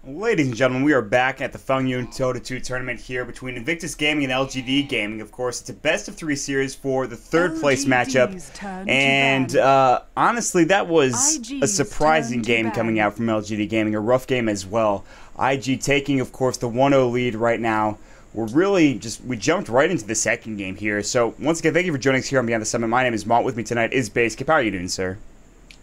Ladies and gentlemen, we are back at the Fengyun Dota 2 tournament here between Invictus Gaming and LGD Gaming. Of course, it's a best-of-3 series for the third-place matchup. And honestly, that was a surprising game coming out from LGD Gaming, a rough game as well. IG taking, of course, the 1-0 lead right now. We jumped right into the second game here. So, once again, thank you for joining us here on Beyond the Summit. My name is Mont. With me tonight is Basecap. How are you doing, sir?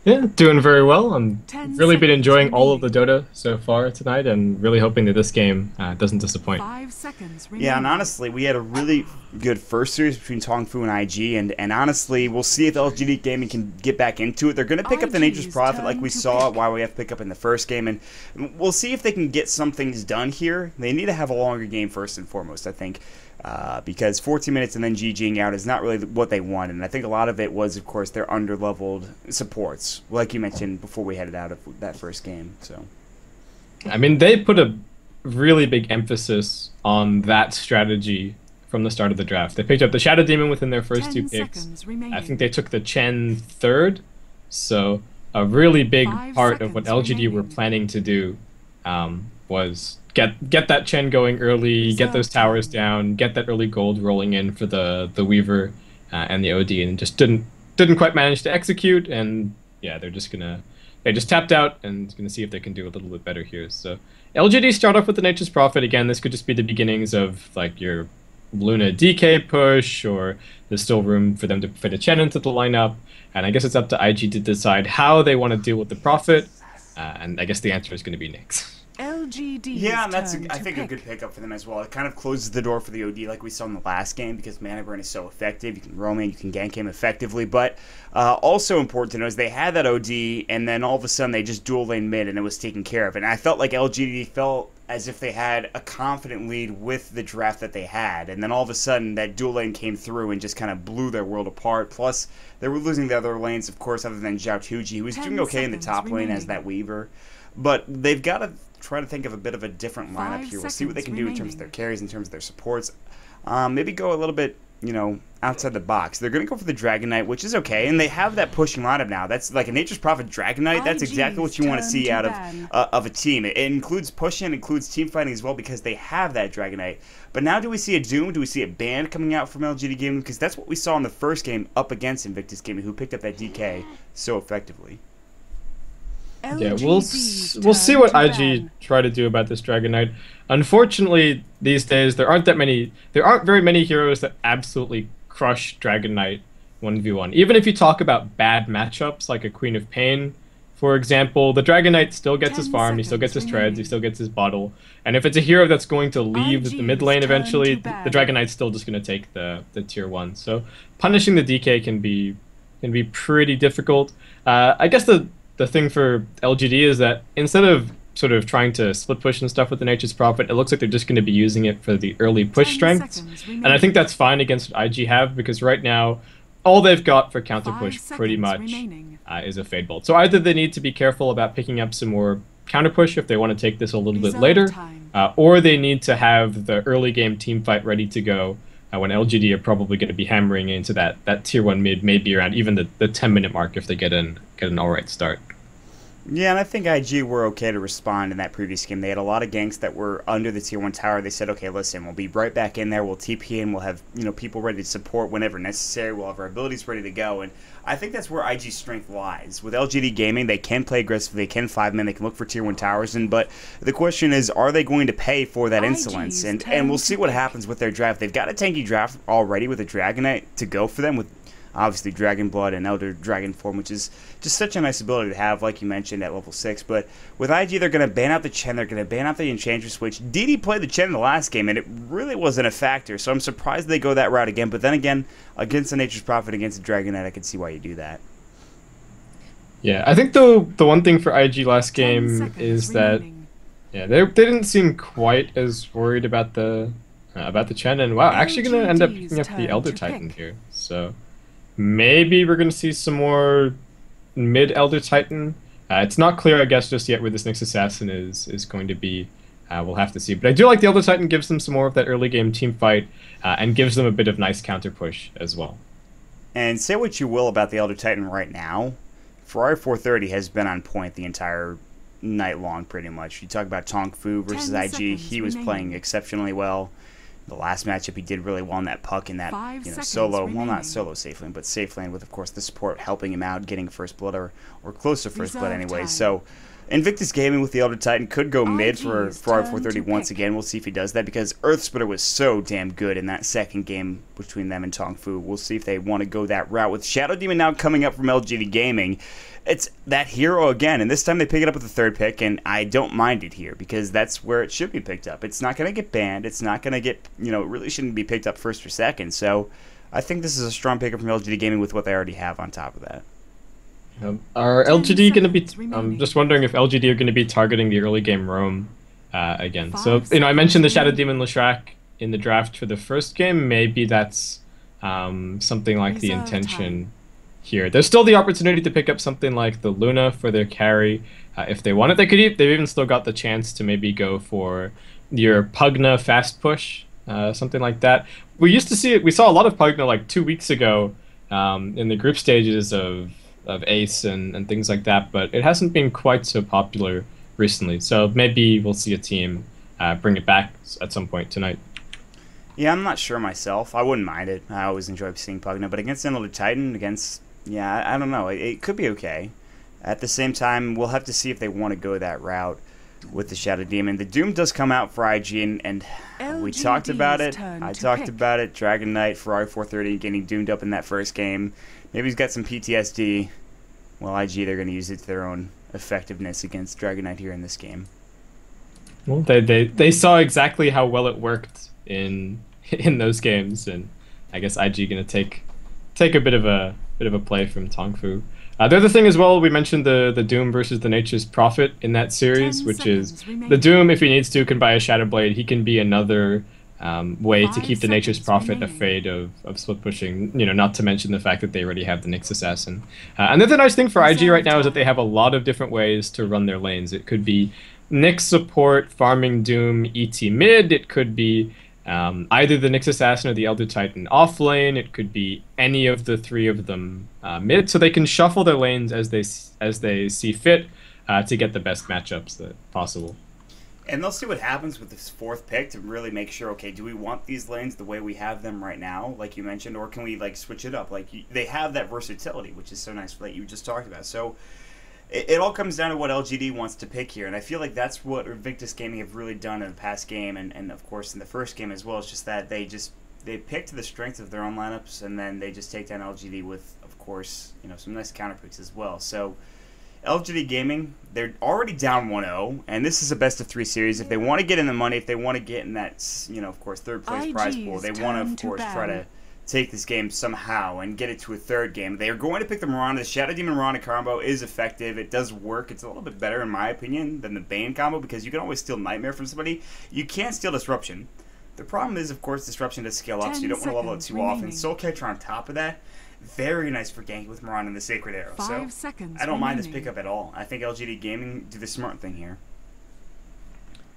Yeah, doing very well. I'm really been enjoying all of the Dota so far tonight, and really hoping that this game doesn't disappoint. 5 seconds yeah, and honestly, we had a really good first series between Tongfu and IG, and honestly, we'll see if LGD Gaming can get back into it. They're going to pick up the Nature's Prophet like we saw while we have to pick up in the first game, and we'll see if they can get some things done here. They need to have a longer game first and foremost, I think. Because 14 minutes and then GGing out is not really what they want, and I think a lot of it was, of course, their under-leveled supports, like you mentioned before we headed out of that first game. So, I mean, they put a really big emphasis on that strategy from the start of the draft. They picked up the Shadow Demon within their first two picks. I think they took the Chen third, so a really big part of what LGD were planning to do was get that Chen going early, get those towers down, get that early gold rolling in for the Weaver and the OD, and just didn't quite manage to execute. And yeah, they just tapped out and gonna see if they can do a little bit better here. So LGD start off with the Nature's Prophet again. This could just be the beginnings of like your Luna DK push, or there's still room for them to fit a Chen into the lineup. And I guess it's up to IG to decide how they want to deal with the Prophet. And I guess the answer is going to be Nyx. Yeah, and that's, I think, a good pickup for them as well. It kind of closes the door for the OD like we saw in the last game, because Mana Burn is so effective. You can roam in, you can gank him effectively. But also important to know is they had that OD, and then all of a sudden they just dual lane mid, and it was taken care of. And I felt like LGD felt as if they had a confident lead with the draft that they had. And then all of a sudden that dual lane came through and just kind of blew their world apart. Plus, they were losing the other lanes, of course, other than Zhao Tuji, who was doing okay in the top lane as that Weaver. But they've got to try to think of a bit of a different lineup here. We'll see what they can do in terms of their carries, in terms of their supports. Maybe go a little bit, outside the box. They're going to go for the Dragon Knight, which is okay, and they have that pushing lineup now. That's like a Nature's Prophet Dragon Knight. That's exactly what you want to see out of a team. It includes pushing, it includes team fighting as well, because they have that Dragon Knight. But now do we see a Doom? Do we see a band coming out from LGD Gaming? Because that's what we saw in the first game up against Invictus Gaming, who picked up that DK so effectively. Yeah, we'll see what IG try to do about this Dragon Knight. Unfortunately, these days there aren't very many heroes that absolutely crush Dragon Knight 1v1. Even if you talk about bad matchups like a Queen of Pain, for example, the Dragon Knight still gets his farm, he still gets his treads, he still gets his bottle. And if it's a hero that's going to leave the mid lane eventually, the Dragon Knight's still just going to take the tier 1. So punishing the DK can be pretty difficult. I guess the thing for LGD is that instead of sort of trying to split push and stuff with the Nature's Prophet, it looks like they're just going to be using it for the early push strengths. And I think that's fine against what IG have, because right now, all they've got for counter push pretty much is a Fade Bolt. So either they need to be careful about picking up some more counter push if they want to take this a little bit later, or they need to have the early game team fight ready to go when LGD are probably going to be hammering into that tier 1 mid, maybe around even the 10-minute mark if they get an alright start. Yeah, and I think IG were okay to respond in that previous game. They had a lot of ganks that were under the tier 1 tower. They said, okay, listen, we'll be right back in there. We'll TP in. We'll have people ready to support whenever necessary. We'll have our abilities ready to go. And I think that's where IG's strength lies. With LGD Gaming, they can play aggressively. They can 5-man. They can look for tier 1 towers. But the question is, are they going to pay for that insolence? And we'll see what happens with their draft. They've got a tanky draft already with a Dragon Knight to go for them, with obviously Dragon Blood and Elder Dragon form, which is just such a nice ability to have, like you mentioned, at level 6. But with IG, they're going to ban out the Chen, they're going to ban out the Enchantress, which DD played the Chen in the last game, and it really wasn't a factor. So I'm surprised they go that route again. But then again, against the Nature's Prophet, against the Dragon Knight, I can see why you do that. Yeah, I think the one thing for IG last game is that they didn't seem quite as worried about the Chen, and wow, actually going to end up picking up the Elder Titan here. So maybe we're going to see some more mid-Elder Titan. It's not clear, I guess, just yet where this next Assassin is going to be. We'll have to see. But I do like the Elder Titan gives them some more of that early game team fight, and gives them a bit of nice counter push as well. And say what you will about the Elder Titan right now, Ferrari 430 has been on point the entire night long, pretty much. You talk about Tong Fu versus IG. He was playing exceptionally well. The last matchup, he did really well in that puck in that solo, well, not solo safe lane, but safe lane with, of course, the support helping him out, getting first blood or close to first blood anyway. So Invictus Gaming with the Elder Titan could go mid for R430 once again. We'll see if he does that because Earth Splitter was so damn good in that second game between them and Tong Fu. We'll see if they want to go that route. With Shadow Demon now coming up from LGD Gaming, it's that hero again, and this time they pick it up with the third pick, and I don't mind it here because that's where it should be picked up. It's not going to get banned. It's not going to get, it really shouldn't be picked up first or second. So I think this is a strong pickup from LGD Gaming with what they already have on top of that. Are LGD going to be... I'm just wondering if LGD are going to be targeting the early game roam again. So, I mentioned the Shadow Demon Leshrac in the draft for the first game. Maybe that's something like the intention here. There's still the opportunity to pick up something like the Luna for their carry if they want it. They've even still got the chance to maybe go for your Pugna fast push, something like that. We used to see it. We saw a lot of Pugna like 2 weeks ago in the group stages of Ace and things like that, but it hasn't been quite so popular recently. So maybe we'll see a team bring it back at some point tonight. Yeah, I'm not sure myself. I wouldn't mind it. I always enjoy seeing Pugna, but against Elder Titan, I don't know. It could be okay. At the same time, we'll have to see if they want to go that route with the Shadow Demon. The Doom does come out for IG, and we talked about it. I talked about it. Dragon Knight for R430 getting doomed up in that first game. Maybe he's got some PTSD. Well, IG, they're going to use it to their own effectiveness against Dragon Knight here in this game. Well, they saw exactly how well it worked in those games, and I guess IG going to take a bit of a play from Tong Fu. The other thing as well, we mentioned the Doom versus the Nature's Prophet in that series, which is the Doom, if he needs to, can buy a Shadow Blade. He can be another way to keep the Nature's Prophet afraid of split pushing, not to mention the fact that they already have the Nyx Assassin. Another nice thing for IG right now is that they have a lot of different ways to run their lanes. It could be Nyx support, farming Doom, ET mid. It could be either the Nyx Assassin or the Elder Titan off lane. It could be any of the three of them mid, so they can shuffle their lanes as they see fit to get the best matchups that possible. And they'll see what happens with this fourth pick to really make sure, okay, do we want these lanes the way we have them right now, like you mentioned, or can we switch it up? They have that versatility, which is so nice that you just talked about. So it all comes down to what LGD wants to pick here, and I feel like that's what Invictus Gaming have really done in the past game, and of course in the first game as well. It's just that they picked the strength of their own lineups, and then they just take down LGD with, of course, some nice counter picks as well. So LGD Gaming, they're already down 1-0, and this is a best-of-3 series. If they want to get in the money, if they want to get in that, of course, third-place prize pool, they want to, of course, try to take this game somehow and get it to a third game. They are going to pick the Mirana. The Shadow Demon Mirana combo is effective. It does work. It's a little bit better, in my opinion, than the Bane combo because you can always steal Nightmare from somebody. You can't steal Disruption. The problem is, of course, Disruption does scale up, so you don't want to level it too often. Soul Catcher on top of that, very nice for ganking with Mirana and the Sacred Arrow. So I don't mind this pickup at all. I think LGD Gaming do the smart thing here.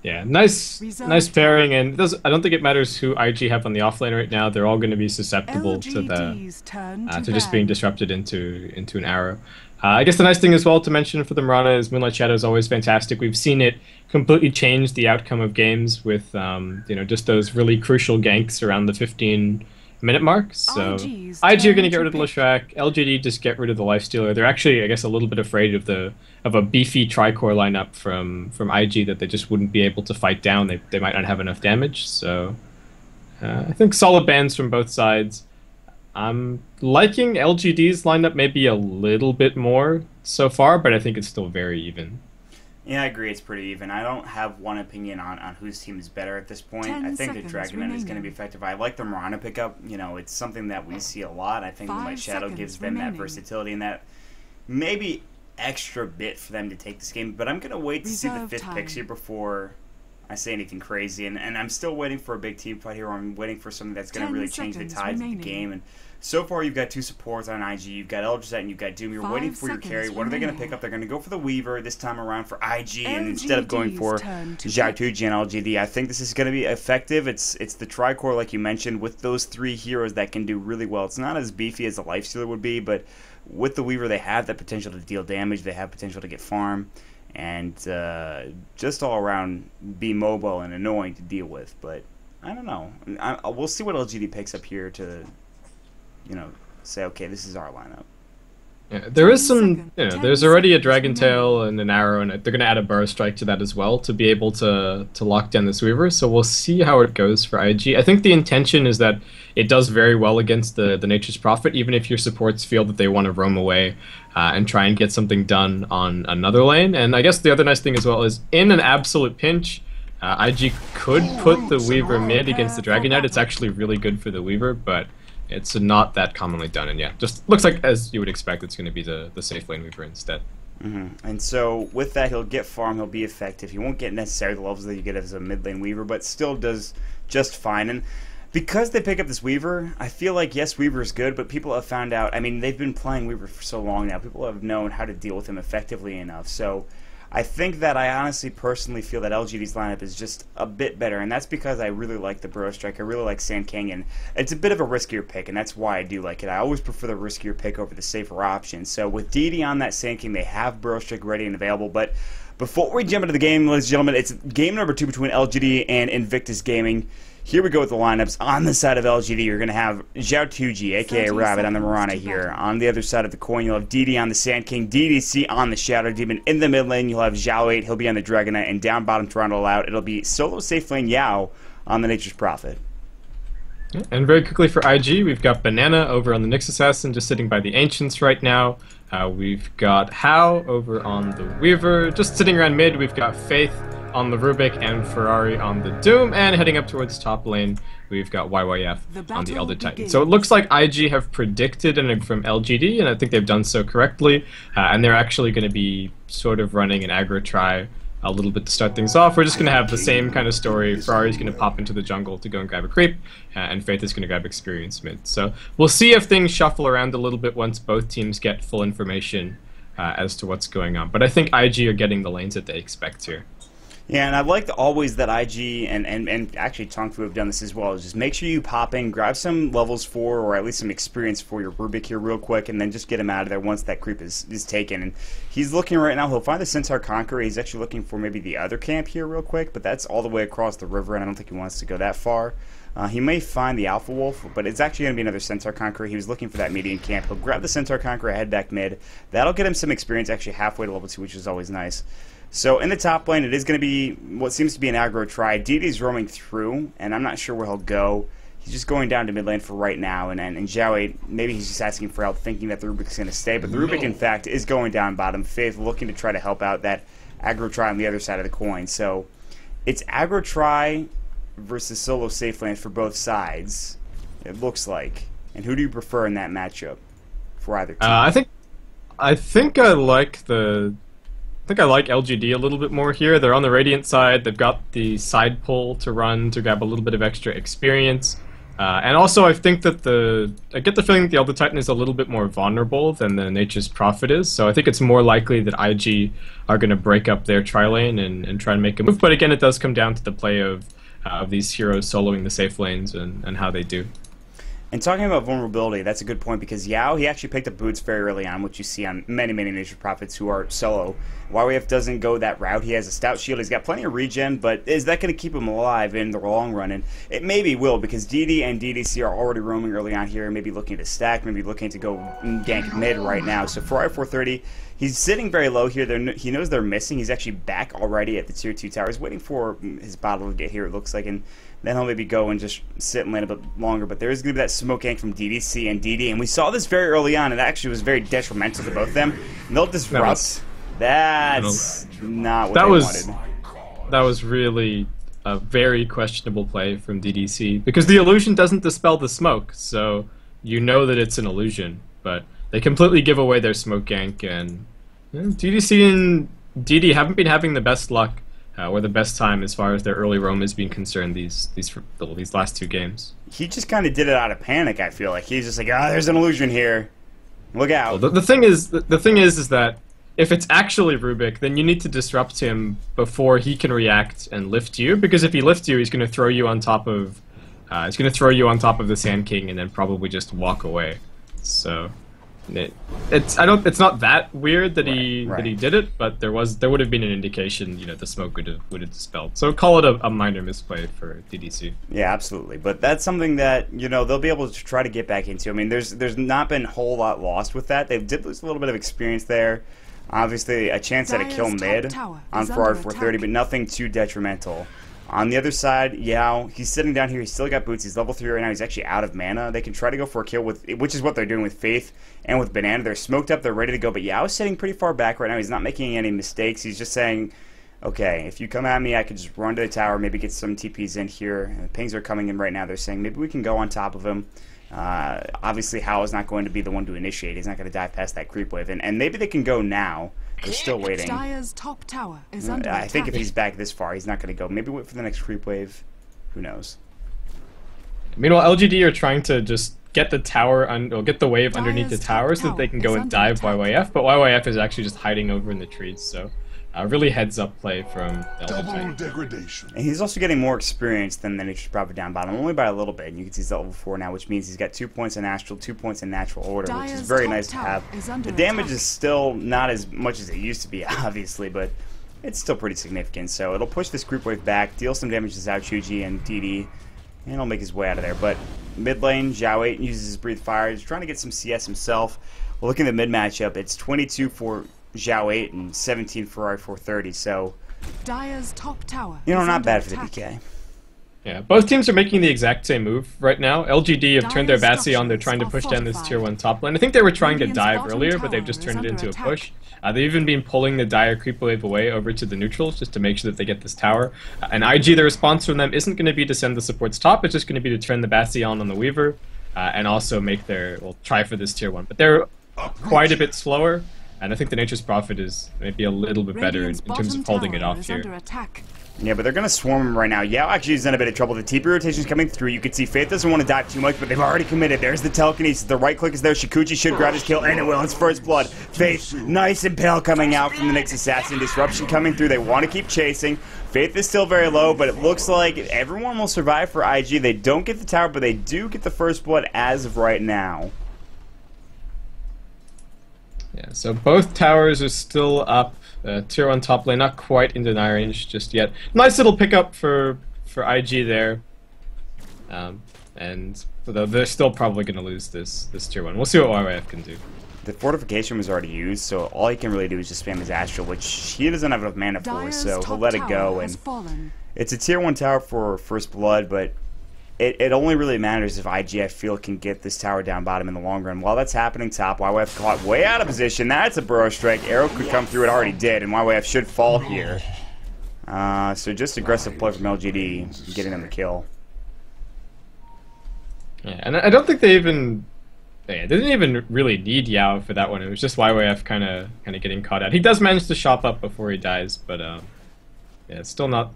Yeah, nice pairing, and I don't think it matters who IG have on the offlane right now. They're all going to be susceptible to just being disrupted into an arrow. I guess the nice thing as well to mention for the Mirana is Moonlight Shadow is always fantastic. We've seen it completely change the outcome of games with just those really crucial ganks around the 15-minute mark. So IG are going to get rid of the Leshrac. LGD just get rid of the Lifestealer. They're actually, I guess, a little bit afraid of a beefy Tricore lineup from IG that they just wouldn't be able to fight down. They might not have enough damage. So I think solid bans from both sides. I'm liking LGD's lineup maybe a little bit more so far, but I think it's still very even. Yeah, I agree. It's pretty even. I don't have one opinion on whose team is better at this point. I think the Dragon Knight is going to be effective. I like the Mirana pickup. It's something that we see a lot. I think Moonlight Shadow gives them that versatility and that maybe extra bit for them to take this game. But I'm going to wait to see the fifth picks here before I say anything crazy. And I'm still waiting for a big team fight here. I'm waiting for something that's going to really change the tides of the game. And so far, you've got two supports on IG. You've got Eldritch and you've got Doom. You're waiting for your carry. What are they going to pick up? They're going to go for the Weaver this time around for IG, and instead of going for Zhatuji and LGD, I think this is going to be effective. It's the Tricore, like you mentioned, with those three heroes that can do really well. It's not as beefy as the Lifestealer would be, but with the Weaver, they have that potential to deal damage. They have potential to get farm. and just all around be mobile and annoying to deal with. But I don't know. We'll see what LGD picks up here to, say, okay, this is our lineup. Yeah, there is some, there's already a Dragon Tail and an Arrow, and they're going to add a Burrow Strike to that as well to be able to lock down this Weaver, so we'll see how it goes for IG. I think the intention is that it does very well against the Nature's Prophet, even if your supports feel that they want to roam away and try and get something done on another lane. And I guess the other nice thing as well is, in an absolute pinch, IG could put the Weaver mid against the Dragon Knight. It's actually really good for the Weaver, but it's not that commonly done, and yeah, just looks like, as you would expect, it's going to be the safe lane Weaver instead. And so with that, he'll get farm, he'll be effective. He won't get necessarily the levels that you get as a mid lane Weaver, but still does just fine. And because they pick up this Weaver, I feel like, yes, Weaver is good, but people have found out, I mean, they've been playing Weaver for so long now, people have known how to deal with him effectively enough. So I think that I honestly personally feel that LGD's lineup is just a bit better, and that's because I really like the Burrow Strike. I really like Sand King, and it's a bit of a riskier pick, and that's why I do like it. I always prefer the riskier pick over the safer option. So with DD on that Sand King, they have Burrow Strike ready and available. But before we jump into the game, ladies and gentlemen, it's game number 2 between LGD and Invictus Gaming. Here we go with the lineups. On the side of LGD, you're going to have Zhao Tuji, a.k.a. Rabbit, on the Mirana here. On the other side of the coin, you'll have DD on the Sand King, DDC on the Shadow Demon. In the mid lane, you'll have Zhao 8, he'll be on the Dragon Knight, and down bottom to round all out, it'll be solo safe lane Yao on the Nature's Prophet. And very quickly for IG, we've got Banana over on the Nyx Assassin, just sitting by the Ancients right now. We've got Hao over on the Weaver, just sitting around mid. We've got Faith on the Rubik and Ferrari on the Doom, and heading up towards top lane, we've got YYF on the Elder Titan. So it looks like IG have predicted from LGD, and I think they've done so correctly, and they're actually going to be sort of running an aggro try a little bit to start things off. We're just going to have the same kind of story. Ferrari's going to pop into the jungle to go and grab a creep, and Faith is going to grab experience mid. So we'll see if things shuffle around a little bit once both teams get full information as to what's going on. But I think IG are getting the lanes that they expect here. Yeah, and I like always that IG and actually Tongfu have done this as well. Is just make sure you pop in, grab some levels for, or at least some experience for your Rubik here real quick, and then just get him out of there once that creep is taken. And he's looking right now, he'll find the Centaur Conqueror. He's actually looking for maybe the other camp here real quick, but that's all the way across the river, and I don't think he wants to go that far. He may find the Alpha Wolf, but it's actually going to be another Centaur Conqueror. He was looking for that median camp. He'll grab the Centaur Conqueror, head back mid. That'll get him some experience actually halfway to level 2, which is always nice. So in the top lane, it is going to be what seems to be an aggro try. DD's roaming through, and I'm not sure where he'll go. He's just going down to mid lane for right now, and Zhao, maybe he's just asking for help, thinking that the Rubik's going to stay. But the Rubik, in fact, is going down bottom. Faith looking to try to help out that aggro try on the other side of the coin. So it's aggro try versus solo safe lane for both sides, it looks like. And who do you prefer in that matchup for either team? I think I like LGD a little bit more here. They're on the Radiant side. They've got the side pull to run to grab a little bit of extra experience. And also, I think that I get the feeling that the Elder Titan is a little bit more vulnerable than the Nature's Prophet is. So I think it's more likely that IG are going to break up their tri-lane and try and make a move. But again, it does come down to the play of these heroes soloing the safe lanes and how they do. And talking about vulnerability, that's a good point, because Yao, he actually picked up boots very early on, which you see on many Nature's Prophets who are solo. YYF doesn't go that route. He has a stout shield. He's got plenty of regen, but is that going to keep him alive in the long run? And it maybe will, because DD and DDC are already roaming early on here, maybe looking to stack, maybe looking to go gank mid right now. So for I-430, he's sitting very low here. He knows they're missing. He's actually back already at the tier 2 tower. He's waiting for his bottle to get here, it looks like, and then he'll maybe go and just sit and lane a bit longer. But there is going to be that smoke gank from DDC and DD, and we saw this very early on. It actually was very detrimental to both of them. And they'll disrupt. That's not what they wanted. That was really a very questionable play from DDC, because the illusion doesn't dispel the smoke, so you know that it's an illusion. But they completely give away their smoke gank, and DDC and DD haven't been having the best luck or the best time as far as their early roam is being concerned these last 2 games. He just kind of did it out of panic, I feel like. He's just like, there's an illusion here. Look out. Well, the thing is that if it's actually Rubik, then you need to disrupt him before he can react and lift you, because if he lifts you, he's going to throw you on top of the Sand King and then probably just walk away. So It's not that weird that he did it, but there would have been an indication, you know, the smoke would have dispelled. So call it a minor misplay for DDC. Yeah, absolutely. But that's something that, you know, they'll be able to try to get back into. I mean, there's not been a whole lot lost with that. They did lose a little bit of experience there. Obviously, a chance at a kill mid on Ferrari 430, but nothing too detrimental. On the other side, Yao, he's sitting down here. He's still got boots. He's level 3 right now. He's actually out of mana. They can try to go for a kill, which is what they're doing with Faith and with Banana. They're smoked up. They're ready to go. But Yao's sitting pretty far back right now. He's not making any mistakes. He's just saying, okay, if you come at me, I could just run to the tower, maybe get some TPs in here. And the pings are coming in right now. They're saying maybe we can go on top of him. Obviously, Hao is not going to be the one to initiate. He's not going to dive past that creep wave. And maybe they can go now. They're still waiting. Dire's top tower is under I think if he's back this far, he's not going to go. Maybe wait for the next creep wave. Who knows? Meanwhile, LGD are trying to just get the tower or get the wave underneath the tower so that they can go and dive YYF. But YYF is actually just hiding over in the trees. So really heads up play from Double degradation. And he's also getting more experience than the Nature's Prophet down bottom, only by a little bit. And you can see he's level 4 now, which means he's got 2 points in Astral, 2 points in Natural Order, which is very nice to have. The damage is still not as much as it used to be, obviously, but it's still pretty significant. So it'll push this creep wave back, deal some damage to Zhao Chuji and DD, and he'll make his way out of there. But mid lane, Zhao 8 uses his Breathe Fire. He's trying to get some CS himself. Well, looking at the mid matchup, it's 22 for Zhao 8 and 17 for Ferrari 430, so Dire's top tower, you know, not bad for the DK. Yeah, both teams are making the exact same move right now. LGD have turned their Bassi on. They're trying to push down this tier 1 top lane. I think they were trying to dive earlier, but they've just turned it into a push. They've even been pulling the Dire creep wave away over to the neutrals just to make sure that they get this tower. And IG, the response from them isn't going to be to send the supports top. It's just going to be to turn the Bassi on the Weaver and also make try for this tier 1. But they're quite a bit slower. And I think the Nature's Prophet is maybe a little bit better in terms of holding it off here. Yeah, but they're going to swarm him right now. Yao actually is in a bit of trouble. The TP rotation's coming through. You can see Faith doesn't want to dive too much, but they've already committed. There's the telekinesis. The right click is there. Shikuchi should grab his kill, and it will. It's first blood. Faith, nice impale coming out from the Nyx Assassin. Disruption coming through. They want to keep chasing. Faith is still very low, but it looks like everyone will survive for IG. They don't get the tower, but they do get the first blood as of right now. Yeah, so both towers are still up. Tier 1 top lane, not quite in deny range just yet. Nice little pickup for IG there. And though they're still probably going to lose this tier 1. We'll see what YYF can do. The fortification was already used, so all he can really do is just spam his Astral, which he doesn't have enough mana for, so he'll let it go. And it's a tier 1 tower for first blood, but it only really matters if IG, I feel, can get this tower down bottom in the long run. While that's happening top, YYF caught way out of position. That's a Burrow Strike. Arrow could come through. It already did, and YYF should fall here. So just aggressive play from LGD, getting them the kill. Yeah, and I don't think they even... They didn't even really need Yao for that one. It was just YYF kind of getting caught out. He does manage to shop up before he dies, but yeah, it's still not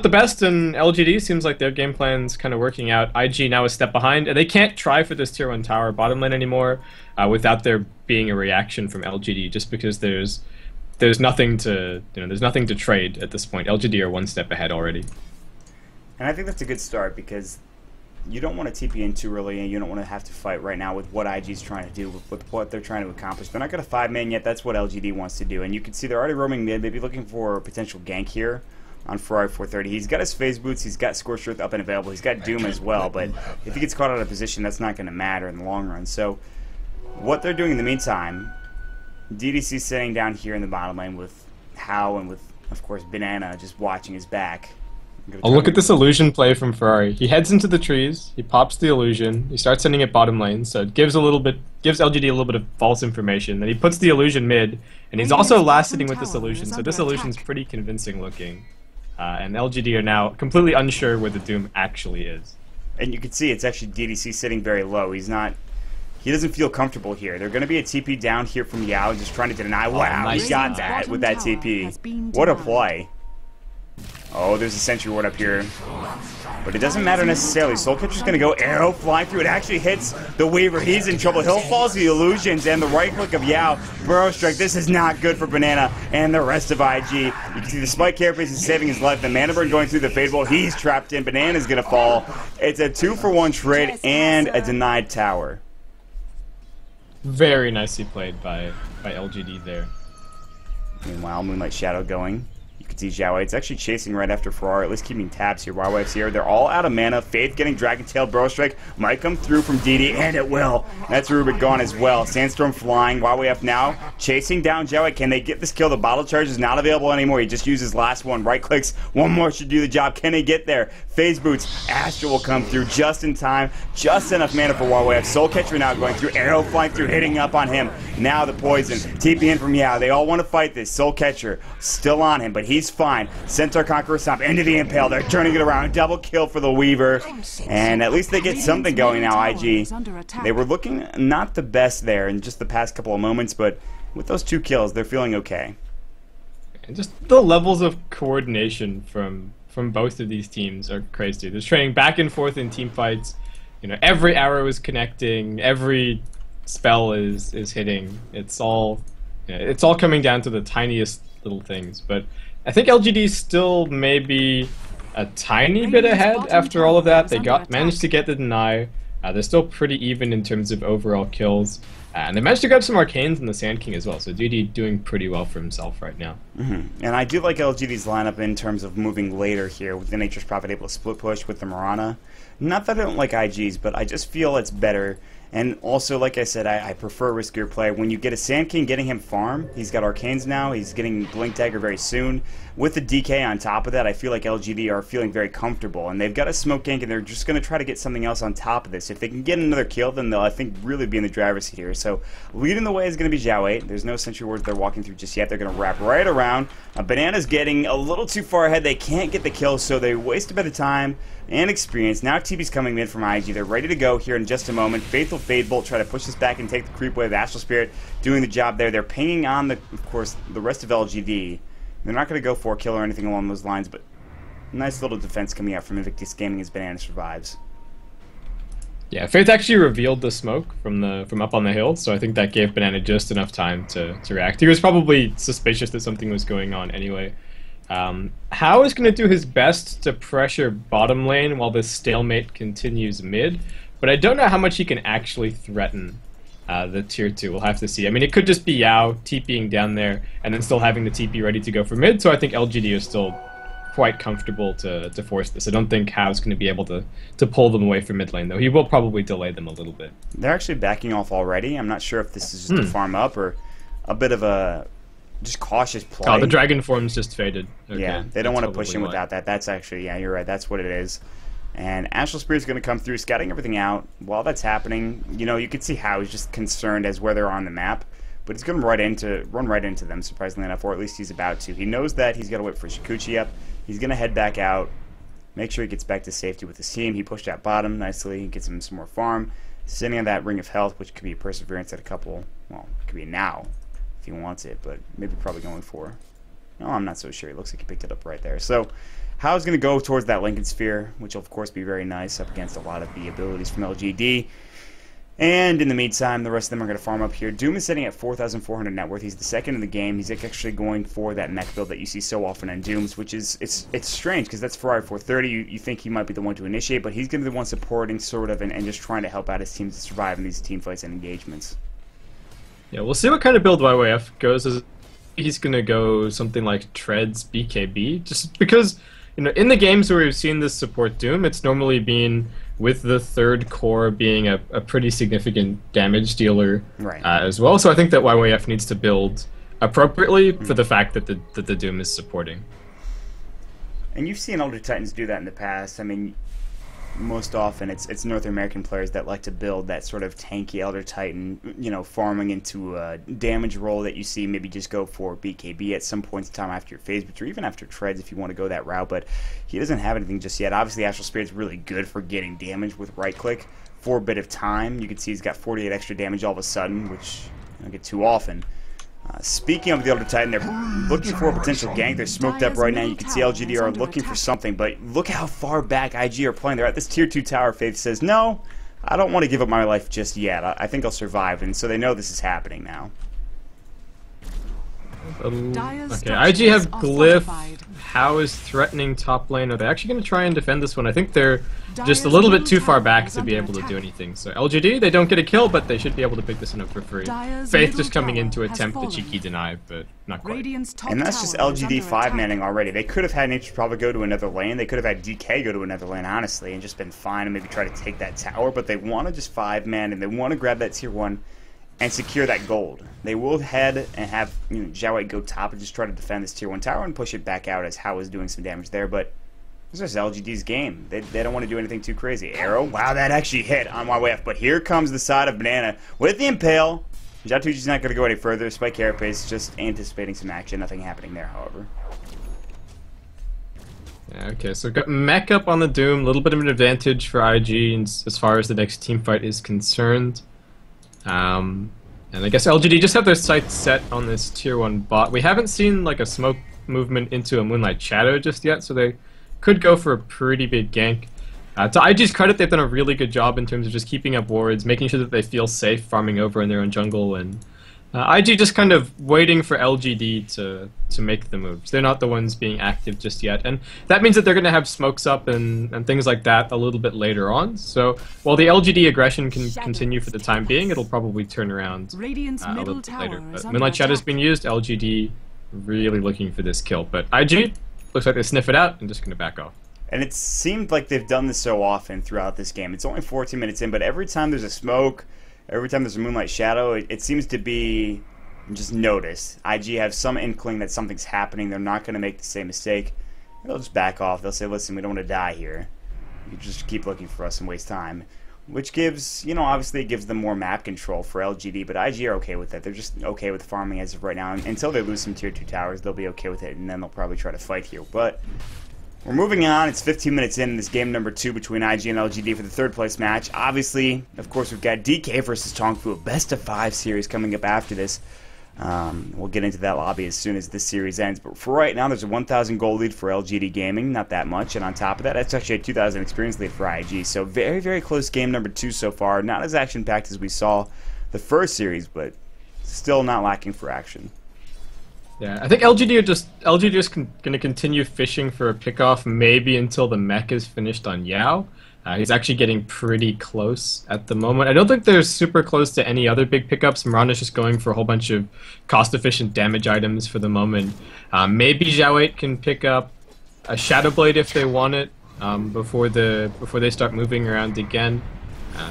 the best, and LGD seems like their game plan's kind of working out. IG now a step behind, and they can't try for this tier 1 tower bottom lane anymore without there being a reaction from LGD, just because there's nothing to there's nothing to trade at this point. LGD are one step ahead already. And I think that's a good start, because you don't want to TP in too early, and you don't want to have to fight right now with what IG's trying to do, with what they're trying to accomplish. They're not going to 5-man yet. That's what LGD wants to do, and you can see they're already roaming mid, maybe looking for a potential gank here on Ferrari 430. He's got his phase boots, he's got Scorched Earth up and available, he's got Doom as well, but if he gets caught out of position, that's not going to matter in the long run. So what they're doing in the meantime, DDC sitting down here in the bottom lane with Hao and with, of course, Banana just watching his back. Oh, look at this illusion play from Ferrari. He heads into the trees, he pops the illusion, he starts sending it bottom lane, so it gives LGD a little bit of false information. Then he puts the illusion mid, and he's also last sitting with this illusion, so this illusion's pretty convincing looking. And LGD are now completely unsure where the Doom actually is. And you can see it's actually DDC sitting very low. He doesn't feel comfortable here. They're going to be a TP down here from Yao, just trying to deny. Wow, nice. He got that with that TP. What a play. Oh, there's a Sentry Ward up here. But it doesn't matter necessarily. Soul Catcher's going to go arrow flying through. It actually hits the Weaver. He's in trouble. He'll fall to the illusions and the right click of Yao. Burrow Strike. This is not good for Banana and the rest of IG. You can see the Spike Carapace is saving his life. The Mana Burn going through the Fade Bolt. He's trapped in. Banana's going to fall. It's a 2-for-1 trade and a denied tower. Very nicely played by LGD there. Meanwhile, Moonlight Shadow going. You can see Xiao Wei. It's actually chasing right after Ferrari, at least keeping tabs here. YYF's here. They're all out of mana. Faith getting Dragon Tail Burrow Strike. Might come through from DD, and it will. That's Rubik gone as well. Sandstorm flying. YYF now chasing down Xiao Wei. Can they get this kill? The bottle charge is not available anymore. He just used his last one. Right clicks. One more should do the job. Can they get there? Phase Boots. Astra will come through just in time. Just enough mana for YYF. Soul Catcher now going through. Arrow flying through, hitting up on him. Now the poison. TP in from Yao. They all want to fight this. Soul Catcher still on him, but he's fine. Centaur Conqueror Stomp into the Impale. They're turning it around. Double kill for the Weaver. And at least they get something going now, IG. They were looking not the best there in just the past couple of moments, but with those 2 kills, they're feeling okay. And just the levels of coordination from both of these teams are crazy. There's training back and forth in team fights. You know, every arrow is connecting, every spell is hitting. It's all coming down to the tiniest little things. But I think LGD still maybe a tiny bit ahead after all of that. They managed to get the deny. They're still pretty even in terms of overall kills. And they managed to grab some Arcanes in the Sand King as well, so DD doing pretty well for himself right now. And I do like LGD's lineup in terms of moving later here, with the Nature's Prophet able to split push with the Mirana. Not that I don't like IG's, but I just feel it's better. And also, like I said, I prefer riskier play. When you get a Sand King, getting him farm, he's got Arcanes now, he's getting Blink Dagger very soon. With the DK on top of that, I feel like LGD are feeling very comfortable. And they've got a Smoke Gank, and they're just going to try to get something else on top of this. If they can get another kill, then they'll, I think, really be in the driver's seat here. So, leading the way is going to be Xiao Wei. There's no Sentry Wards they're walking through just yet. They're going to wrap right around. Banana's getting a little too far ahead. They can't get the kill, so they waste a bit of time and experience. Now TB's coming in from IG. They're ready to go here in just a moment. Faithful Fade Bolt try to push this back and take the creep wave. Astral Spirit doing the job there. They're pinging on, of course, the rest of LGD. They're not going to go for a kill or anything along those lines, but nice little defense coming out from Invictus Gaming as Banana survives. Yeah, Faith actually revealed the smoke from up on the hill, so I think that gave Banana just enough time to react. He was probably suspicious that something was going on anyway. Hao is going to do his best to pressure bottom lane while this stalemate continues mid, but I don't know how much he can actually threaten the tier 2. We'll have to see. I mean, it could just be Yao TPing down there and then still having the TP ready to go for mid, so I think LGD is still quite comfortable to force this. I don't think Hao's going to be able to pull them away from mid lane, though. He will probably delay them a little bit. They're actually backing off already. I'm not sure if this is just a farm up or a bit of a just cautious play. Oh, the dragon form's just faded. Okay, yeah, they don't want to push in without that. That's actually, yeah, you're right. That's what it is. And Astral Spirit's going to come through, scouting everything out. While that's happening, you know, you can see how he's just concerned as where they're on the map. But he's going to run right into them, surprisingly enough, or at least he's about to. He knows that he's got to wait for Shikuchi up. He's going to head back out, make sure he gets back to safety with his team. He pushed out bottom nicely, gets him some more farm. Sitting on that Ring of Health, which could be a Perseverance at a couple, well, it could be now if he wants it, but maybe probably going for. No, I'm not so sure. It looks like he picked it up right there. So Hao's going to go towards that Lincoln Sphere, which will, of course, be very nice up against a lot of the abilities from LGD. And in the meantime, the rest of them are going to farm up here. Doom is sitting at 4,400 net worth. He's the second in the game. He's actually going for that mech build that you see so often in Dooms, which is, it's strange because that's Ferrari 430. You think he might be the one to initiate, but he's going to be the one supporting sort of and just trying to help out his team to survive in these team fights and engagements. Yeah, we'll see what kind of build YYF goes. He's going to go something like Treads BKB, just because, you know, in the games where we've seen this support Doom, it's normally been with the third core being a pretty significant damage dealer, right, as well. So I think that YYF needs to build appropriately for the fact that the Doom is supporting. And you've seen Elder Titans do that in the past. I mean, most often it's North American players that like to build that sort of tanky Elder Titan, you know, farming into a damage role that you see maybe just go for BKB at some points in time after your phase, or even after Treads if you want to go that route, but he doesn't have anything just yet. Obviously, Astral Spirit's really good for getting damage with right-click for a bit of time. You can see he's got 48 extra damage all of a sudden, which I don't get too often. Speaking of the Elder Titan, they're looking for a potential gank. They're smoked up right now. You can see LGD are looking for something, but look how far back IG are playing. They're at this tier 2 tower. Faith says, no, I don't want to give up my life just yet. I think I'll survive, and so they know this is happening now. Okay, IG have Glyph. How is threatening top lane? Are they actually going to try and defend this one? I think they're just a little bit too far back to be able to do anything. So LGD, they don't get a kill, but they should be able to pick this one up for free. Faith just coming in to attempt the cheeky deny, but not quite. And that's just LGD 5-manning already. They could have had Nature probably go to another lane. They could have had DK go to another lane, honestly, and just been fine and maybe try to take that tower. But they want to just 5-man, and they want to grab that tier 1 and secure that gold. They will head and have Xiao go top and just try to defend this tier 1 tower and push it back out as Hao is doing some damage there, but this is LGD's game. They don't want to do anything too crazy. Arrow, wow, that actually hit on my way up, but here comes the side of Banana with the Impale. Zhao not going to go any further. Spike Carapace just anticipating some action. Nothing happening there, however. Yeah, okay, so we've got Mech up on the Doom, a little bit of an advantage for IG as far as the next team fight is concerned. And I guess LGD just have their sights set on this tier 1 bot. We haven't seen like a smoke movement into a Moonlight Shadow just yet, so they could go for a pretty big gank. To IG's credit, they've done a really good job in terms of just keeping up wards, making sure that they feel safe farming over in their own jungle, and IG just kind of waiting for LGD to make the moves. They're not the ones being active just yet, and that means that they're going to have smokes up and things like that a little bit later on. So while the LGD aggression can continue for the time being, it'll probably turn around a little bit later. But Moonlight Shadow's been used, LGD really looking for this kill, but IG looks like they sniff it out and just going to back off. And it seemed like they've done this so often throughout this game. It's only 14 minutes in, but every time there's a smoke, every time there's a Moonlight Shadow, it seems to be just noticed. IG have some inkling that something's happening. They're not going to make the same mistake. They'll just back off. They'll say, listen, we don't want to die here. You just keep looking for us and waste time. Which gives, obviously it gives them more map control for LGD, but IG are okay with that. They're just okay with farming as of right now. Until they lose some tier 2 towers, they'll be okay with it, and then they'll probably try to fight here. But we're moving on. It's 15 minutes in this game number 2 between IG and LGD for the 3rd place match. Obviously, of course, we've got DK versus Tongfu, a best-of-5 series coming up after this. We'll get into that lobby as soon as this series ends. But for right now, there's a 1,000 gold lead for LGD Gaming. Not that much. And on top of that, that's actually a 2,000 experience lead for IG. So very, very close game number 2 so far. Not as action-packed as we saw the first series, but still not lacking for action. Yeah, I think LGD are just going to continue fishing for a pickoff, maybe until the mech is finished on Yao. He's actually getting pretty close at the moment. I don't think they're super close to any other big pickups. Mirana's just going for a whole bunch of cost-efficient damage items for the moment. Maybe Xiao 8 can pick up a Shadow Blade if they want it before they start moving around again.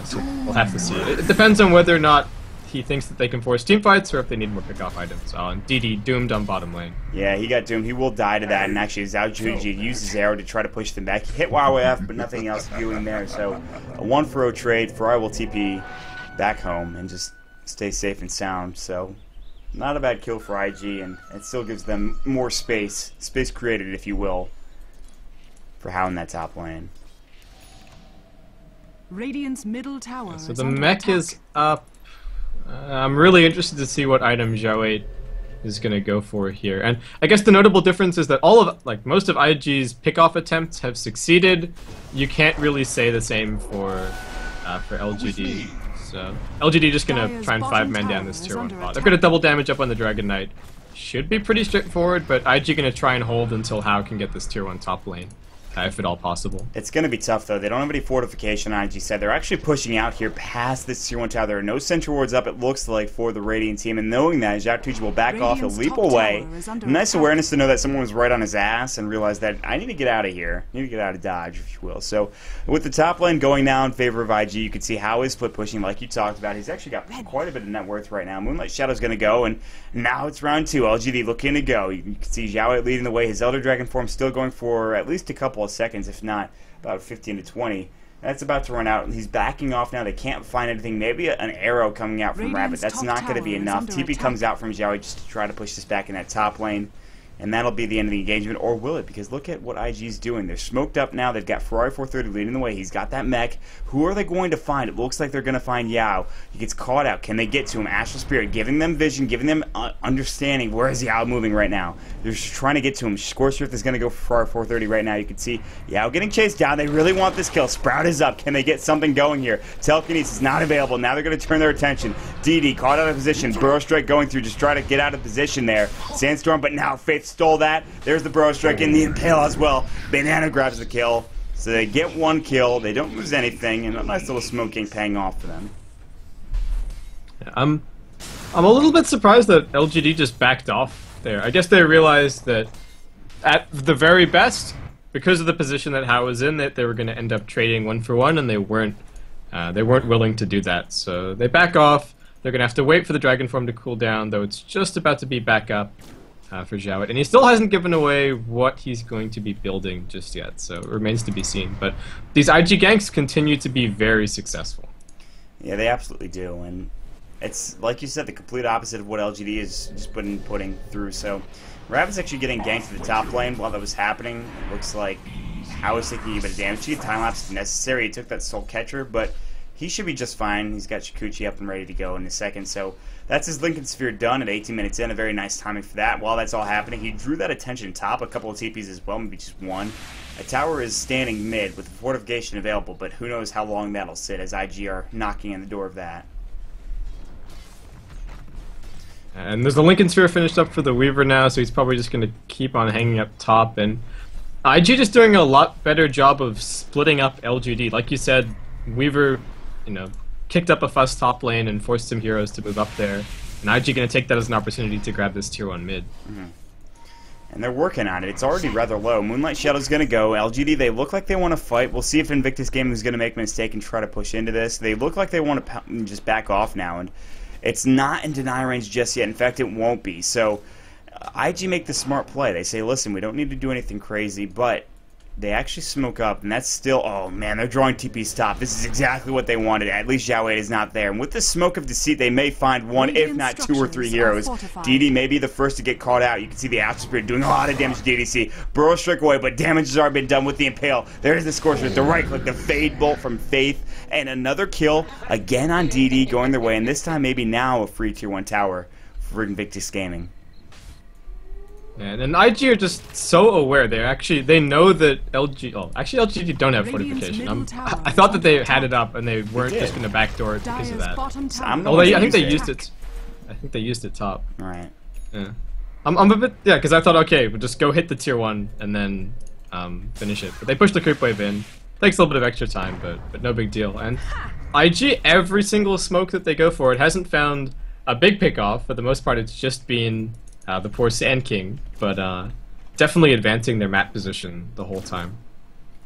So we'll have to see. It depends on whether or not he thinks that they can force team fights or if they need more pickoff items. And DD doomed on bottom lane. Yeah, he got doomed. He will die to that, and actually Zhao Juji used his arrow to try to push them back. He hit YYF, but nothing else doing there. So a 1-for-0 trade. Ferrari will TP back home and just stay safe and sound. So not a bad kill for IG, and it still gives them more space created, if you will, for Hao in that top lane. Radiant's middle tower. So the mech is up. I'm really interested to see what item Xiao 8 is going to go for here. And I guess the notable difference is that most of IG's pickoff attempts have succeeded. You can't really say the same for LGD. So LGD just going to try and 5-man down this tier 1 bot. They're going to double damage up on the Dragon Knight. Should be pretty straightforward, but IG going to try and hold until Hao can get this tier 1 top lane. If at all possible. It's going to be tough, though. They don't have any fortification, IG said. They're actually pushing out here past this tier 1 tower. There are no sentry wards up, it looks like, for the Radiant team. And knowing that, Zhao Tuji will back off. He'll leap away. Nice awareness to know that someone was right on his ass and realize that I need to get out of here. I need to get out of Dodge, if you will. So with the top lane going now in favor of IG, you can see how he's split pushing, like you talked about. He's actually got quite a bit of net worth right now. Moonlight Shadow's going to go, and now it's round 2. LGD looking to go. You can see Xiao 8 leading the way. His Elder Dragon form still going for at least a couple of seconds, if not about 15 to 20. That's about to run out. He's backing off now. They can't find anything. Maybe an arrow coming out from Rabbit. That's not going to be enough. TP comes out from Xiao just to try to push this back in that top lane. and that'll be the end of the engagement, or will it? Because look at what IG's doing. They're smoked up now. They've got Ferrari 430 leading the way. He's got that mech. Who are they going to find? It looks like they're going to find Yao. He gets caught out. Can they get to him? Astral Spirit giving them vision, giving them understanding. Where is Yao moving right now? They're just trying to get to him. Scorched is going to go for Ferrari 430 right now. You can see Yao getting chased down. They really want this kill. Sprout is up. Can they get something going here? Telekinesis is not available. Now they're going to turn their attention. DD caught out of position. Burrow Strike going through. Just try to get out of position there. Sandstorm, but now Faith stole that. There's the Burrow Strike and the Impale as well. Banana grabs the kill. So they get one kill. They don't lose anything. And a nice little smoking paying off for them. Yeah, I'm a little bit surprised that LGD just backed off there. I guess they realized that at the very best, because of the position that Hao was in, that they were going to end up trading 1-for-1, and they weren't willing to do that. So they back off. They're going to have to wait for the Dragon Form to cool down, though it's just about to be back up for Zhao. And he still hasn't given away what he's going to be building just yet, so it remains to be seen. But these IG ganks continue to be very successful. Yeah, they absolutely do. And it's, like you said, the complete opposite of what LGD is just putting through. So Rabbit's actually getting ganked to the top lane while that was happening. It looks like I was taking a bit of damage. He had time lapse if necessary. He took that Soul Catcher, but he should be just fine. He's got Shikuchi up and ready to go in a second. So that's his Lincoln Sphere done at 18 minutes in. A very nice timing for that. While that's all happening, he drew that attention top, a couple of TPs as well, maybe just one. A tower is standing mid with the fortification available, but who knows how long that'll sit as IG are knocking on the door of that. And there's the Lincoln Sphere finished up for the Weaver now, so he's probably just going to keep on hanging up top. And IG just doing a lot better job of splitting up LGD. Like you said, Weaver, kicked up a fuss top lane and forced some heroes to move up there. And IG going to take that as an opportunity to grab this tier 1 mid. Mm-hmm. And they're working on it. It's already rather low. Moonlight Shadow's going to go. LGD, they look like they want to fight. We'll see if Invictus Gaming is going to make a mistake and try to push into this. They look like they want to just back off now. And it's not in deny range just yet. In fact, it won't be. So IG make the smart play. They say, listen, we don't need to do anything crazy, but they actually smoke up, and that's still, oh man, they're drawing TP's top. This is exactly what they wanted. At least Zhao Wei is not there. And with the smoke of deceit, they may find one, if not 2 or 3 heroes. DD may be the first to get caught out. You can see the Astral Spirit doing a lot of damage to DDC. Burrow Strike away, but damage has already been done with the Impale. There's the Scorcher, the right click, the Fade Bolt from Faith, and another kill again on DD going their way, and this time maybe now a free tier 1 tower for Invictus Gaming. And IG are just so aware. They know that LGD don't have fortification. I thought that they had it up and they weren't just going to backdoor it because of that. I think they used it. I think they used it top. Right. Yeah. I'm a bit because I thought okay, we'll just go hit the tier 1 and then finish it. But they pushed the creep wave in. Takes a little bit of extra time, but no big deal. And IG, every single smoke that they go for, it hasn't found a big pick off. For the most part, it's just been the poor Sand King, but definitely advancing their map position the whole time.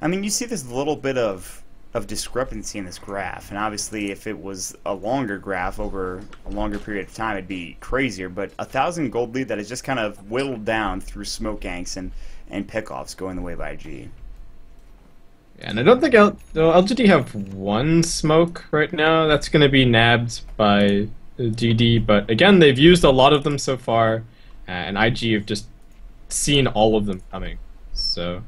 I mean, you see this little bit of discrepancy in this graph, and obviously if it was a longer graph over a longer period of time, it'd be crazier, but 1,000 gold lead that is just kind of whittled down through smoke ganks and pickoffs going the way of IG. And I don't think LGD have one smoke right now. That's going to be nabbed by GD, but again, they've used a lot of them so far. And IG have just seen all of them coming. So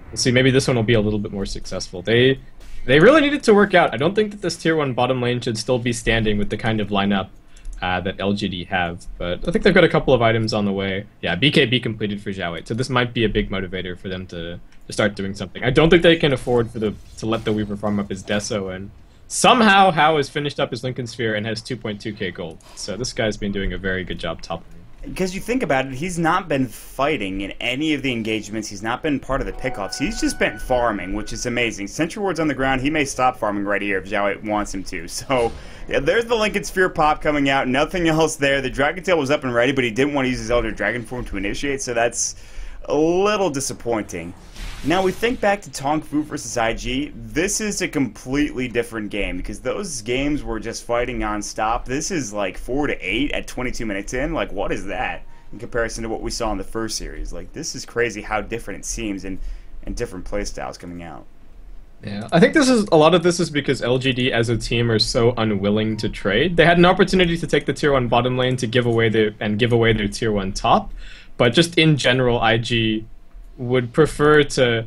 we'll see, maybe this one will be a little bit more successful. They really need it to work out. I don't think that this tier 1 bottom lane should still be standing with the kind of lineup that LGD have. But I think they've got a couple of items on the way. Yeah, BKB completed for Zhao Wei, so this might be a big motivator for them to start doing something. I don't think they can afford to let the Weaver farm up his Deso, and somehow Hao has finished up his Lincoln Sphere and has 2.2k gold. So this guy's been doing a very good job top lane. Because you think about it, he's not been fighting in any of the engagements. He's not been part of the pickoffs. He's just been farming, which is amazing. Sentry Ward's on the ground. He may stop farming right here if Zhao Wei wants him to. So, yeah, there's the Lincoln Sphere pop coming out. Nothing else there. The Dragon Tail was up and ready, but he didn't want to use his Elder Dragon form to initiate, so that's a little disappointing. Now, we think back to Tong Fu versus IG. This is a completely different game because those games were just fighting non-stop. This is like 4 to 8 at 22 minutes in. Like, what is that in comparison to what we saw in the first series? Like, this is crazy how different it seems and different playstyles coming out. Yeah, I think a lot of this is because LGD as a team are so unwilling to trade. They had an opportunity to take the tier 1 bottom lane to give away their tier 1 top. but just in general, IG prefer to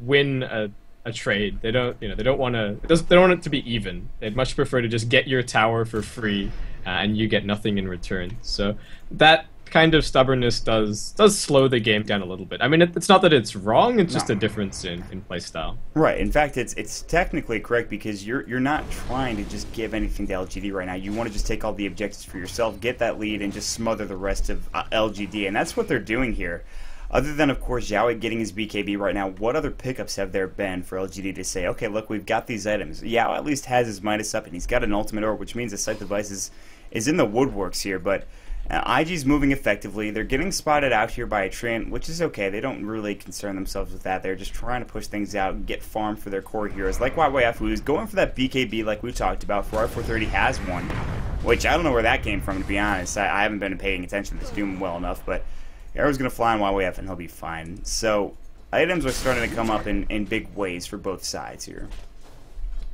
win a trade. They don't want it to be even. They'd much prefer to just get your tower for free and you get nothing in return. So that kind of stubbornness does slow the game down a little bit. I mean, it's not that it's wrong, it's just a difference in playstyle. Right. In fact, it's technically correct because you're not trying to just give anything to LGD right now. You want to just take all the objectives for yourself, get that lead, and just smother the rest of LGD, and that's what they're doing here. Other than, of course, Xiaowei getting his BKB right now, what other pickups have there been for LGD to say, okay, look, we've got these items. Yao at least has his Midas up, and he's got an ultimate orb, which means the Sight Device is in the woodworks here, but IG's moving effectively. They're getting spotted out here by a Trent, which is okay. They don't really concern themselves with that. They're just trying to push things out and get farm for their core heroes, like YYF, who's going for that BKB like we talked about. Ferrari 430 has one, which I don't know where that came from, to be honest. I haven't been paying attention to this Doom well enough, but Arrow's going to fly on YYF and he'll be fine. So items are starting to come up in big ways for both sides here.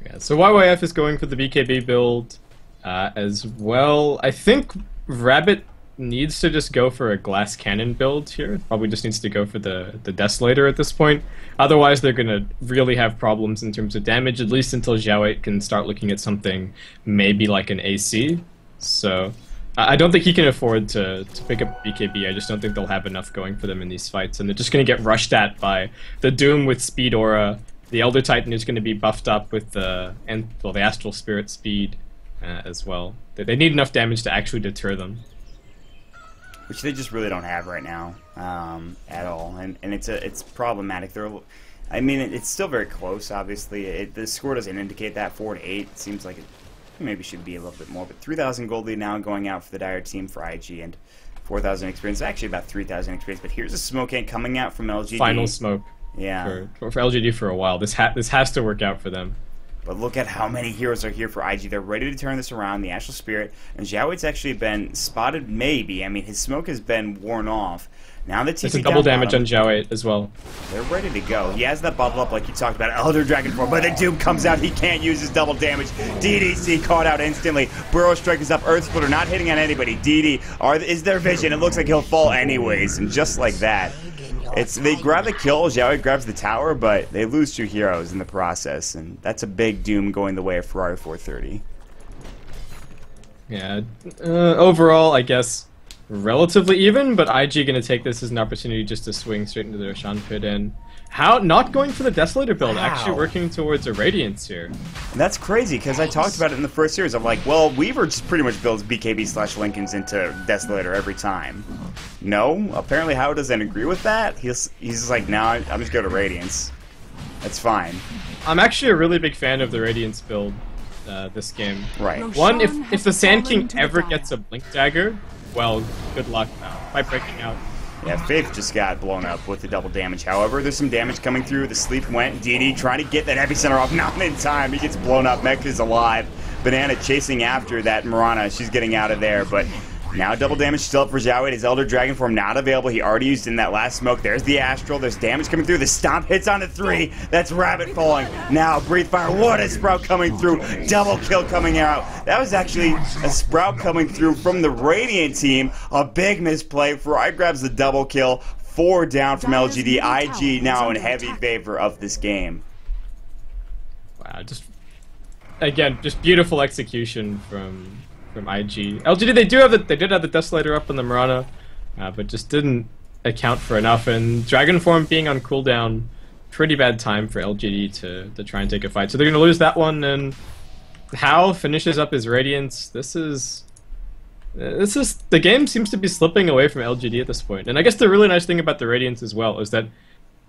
Yeah, so YYF is going for the BKB build as well. I think Rabbit needs to just go for a glass cannon build here. Probably just needs to go for the Desolator at this point. Otherwise, they're going to really have problems in terms of damage, at least until Xiaowei can start looking at something maybe like an AC. So I don't think he can afford to pick up BKB. I just don't think they'll have enough going for them in these fights, and they're just going to get rushed at by the Doom with Speed Aura. The Elder Titan is going to be buffed up with the Astral Spirit speed as well. They need enough damage to actually deter them, which they just really don't have right now at all, and it's problematic. I mean, it's still very close. Obviously, the score doesn't indicate that 4-8. It seems like it maybe should be a little bit more, but 3,000 gold lead now going out for the Dire team for IG, and 4,000 experience. Actually, about 3,000 experience. But here's a smoke ant coming out from LGD. Final smoke. Yeah. For LGD for a while. This has to work out for them. But look at how many heroes are here for IG. They're ready to turn this around. The Astral Spirit. And Xiaowei's actually been spotted, maybe. I mean, his smoke has been worn off. Now the TP It's a double damage on Xiaowei as well. They're ready to go. He has that bottle up like you talked about. Elder Dragon form, but the Doom comes out. He can't use his double damage. DDC caught out instantly. Burrow Strike is up. Earth Splitter not hitting on anybody. DD is their vision. It looks like he'll fall anyways. And just like that, they grab the kill. Xiaowei grabs the tower, but they lose 2 heroes in the process. And that's a big Doom going the way of Ferrari 430. Yeah. Overall, I guess relatively even, but IG going to take this as an opportunity just to swing straight into the Roshan pit, and not going for the Desolator build, actually working towards a Radiance here. And that's crazy, because I talked about it in the first series. I'm like, well, Weaver just pretty much builds BKB/Lincolns into Desolator every time. No, apparently Hao doesn't agree with that. He's just like, no, I'm just going to Radiance. That's fine. I'm actually a really big fan of the Radiance build this game. Right. One, if the Sand King ever gets a Blink Dagger, well, good luck by breaking out. Yeah, Faith just got blown up with the double damage. However, there's some damage coming through. The sleep went. DD trying to get that epicenter off. Not in time. He gets blown up. Mech is alive. Banana chasing after that Mirana. She's getting out of there, but now double damage still up for Xiaowei. His Elder Dragon form not available. He already used in that last smoke. There's the Astral. There's damage coming through. The Stomp hits onto 3. That's Rabbit falling. Now Breathe Fire. What a Sprout coming through. Double kill coming out. That was actually a Sprout coming through from the Radiant team. A big misplay. Ferrari grabs the double kill. 4 down from LGD. IG now in heavy favor of this game. Wow, just beautiful execution from IG. LGD, they did have the Desolator up on the Mirana, but just didn't account for enough. And Dragon Form being on cooldown, pretty bad time for LGD to try and take a fight. So they're going to lose that one. And Hao finishes up his Radiance. This is the game seems to be slipping away from LGD at this point. And I guess the really nice thing about the Radiance as well is that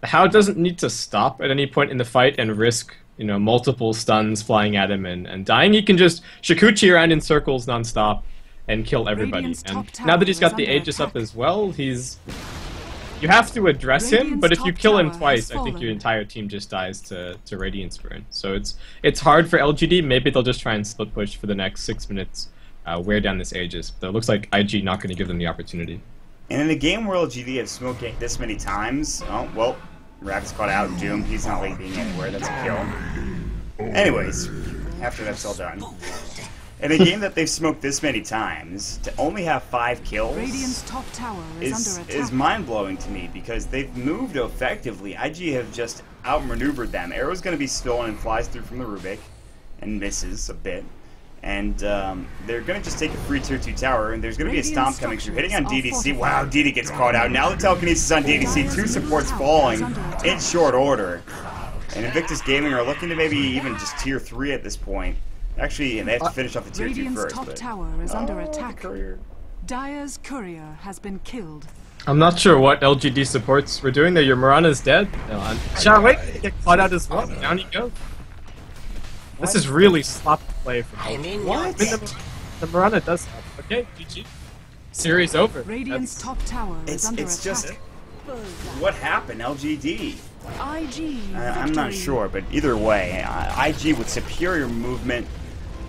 Hao doesn't need to stop at any point in the fight and risk multiple stuns flying at him and dying. He can just Shikuchi around in circles nonstop and kill everybody. And now that he's got the Aegis up as well, you have to address him, but if you kill him twice, I think your entire team just dies to Radiance Burn. So it's hard for LGD. Maybe they'll just try and split push for the next 6 minutes, wear down this Aegis. But it looks like IG not going to give them the opportunity. And in a game where LGD have smoked this many times, oh, well, Rabbit's caught out. Doom, he's not leaping anywhere. That's a kill. Anyways, after that's all done, In a game that they've smoked this many times, to only have 5 kills Radiant's top tower is under attack. Is mind-blowing to me because they've moved effectively. IG have just outmaneuvered them. Arrow's going to be stolen and flies through from the Rubik and misses a bit. And they're going to just take a free tier 2 tower, and there's going to be a stomp coming through. Hitting on DDC. Wow, DD gets caught out. Now the telekinesis on DDC. 2 supports falling in short order. And Invictus Gaming are looking to maybe even just tier 3 at this point. Actually, they have to finish off the tier 2 first. Top tower is under attack. Dire's courier has been killed. I'm not sure what LGD supports were doing there. Your Mirana's dead. No, wait, get caught out as well. Down you go. This is really sloppy play for LGD. What? The Mirana does help. Okay, GG. Series over. Radiant's top tower is under attack. Just what happened, LGD? IG. I'm not sure, but either way, IG with superior movement,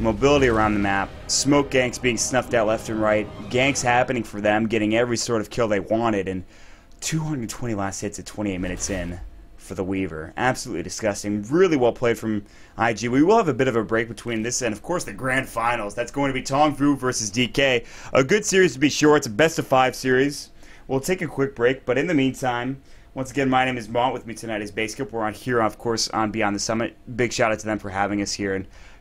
mobility around the map, smoke ganks being snuffed out left and right, ganks happening for them, getting every sort of kill they wanted, and 220 last hits at 28 minutes in for the Weaver. Absolutely disgusting. Really well played from IG. We will have a bit of a break between this and, of course, the grand finals. That's going to be Tongfu versus DK. A good series to be sure. It's a best-of-5 series. We'll take a quick break, but in the meantime, once again, my name is Mont. With me tonight is Basecamp. We're on here, of course, on Beyond the Summit. Big shout out to them for having us here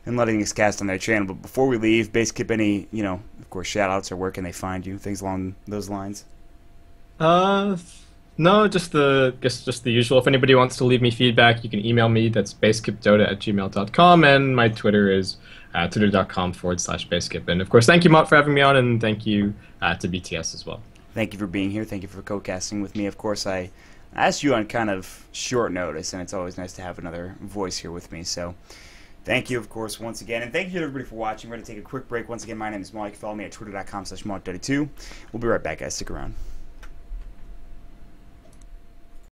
and letting us cast on their channel. But before we leave, Basecamp, any, of course, shout outs or where can they find you? Things along those lines? No, just the usual. If anybody wants to leave me feedback, you can email me. That's basecampdota@gmail.com, and my Twitter is twitter.com/basecamp. And of course, thank you, Mont, for having me on, and thank you to BTS as well. Thank you for being here. Thank you for co-casting with me. Of course, I asked you on kind of short notice, and it's always nice to have another voice here with me. So thank you, of course, once again. And thank you to everybody for watching. We're going to take a quick break. Once again, my name is Mont. You can follow me at twitter.com/Mont32. We'll be right back, guys. Stick around.